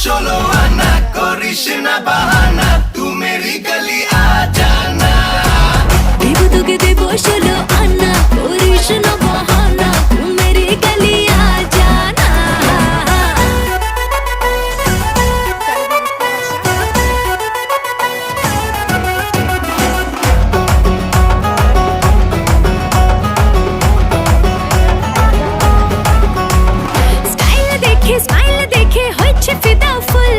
16 आना, करिस ना बहाना, तू मेरी गली आ जाना। देबो তোকে দেবো 16 আনা, করিস না বাহানা, তুই মেরি গলি আ জানা। স্মাইল দেখে হচ্ছে ফিদা ফুল,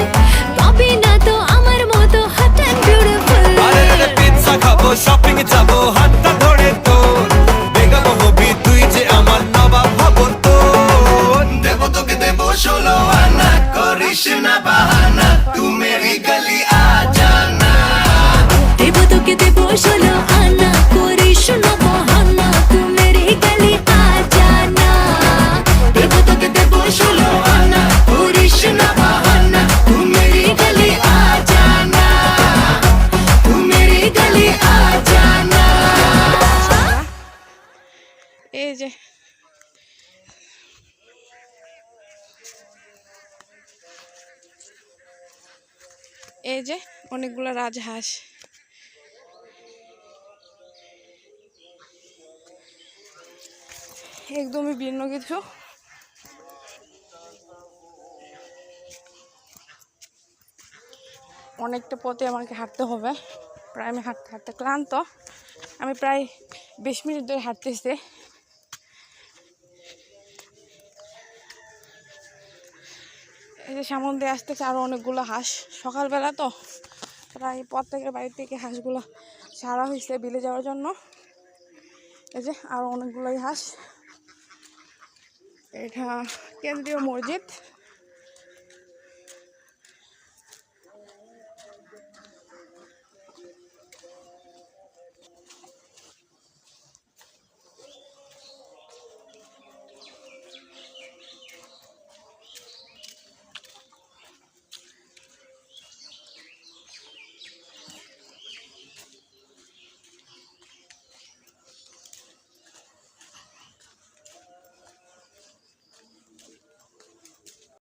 পাবি না তো আমার মতো হট এন্ড বিউটিফুল। আরে রে পিৎজা খাবো, শপিং যাবো, হাতটা ধরে তোর, বেগম হবি তুই যে আমার নবাব হব তোর। দেবো তোকে দেবো 16 আনা, করিস না বাহানা, तू मेरी गली आ जाना। দেবো তোকে দেবো 16 আনা, করিস না বাহানা, তুই মেরি গলি আ জানা। দেবো তোকে দেবো 16 আনা, করিস না বাহানা, तू मेरी गली आ जाना, तू मेरी गली आ जाना। এই যে অনেকগুলো রাজহাঁস। একদমই ভিন্ন কিছু। অনেকটা পথে আমাকে হাঁটতে হবে, প্রায় আমি হাঁটতে হাঁটতে ক্লান্ত। আমি প্রায় 20 মিনিট ধরে হাঁটতেছি। এই যে সামনে দিয়ে আসতেছে আরও অনেকগুলো হাঁস। সকালবেলা তো প্রায় প্রত্যেকের বাড়ি থেকে হাঁসগুলো ছাড়া হয়েছে বিলে যাওয়ার জন্য। এই যে আরও অনেকগুলোই হাঁস। এটা কেন্দ্রীয় মসজিদ।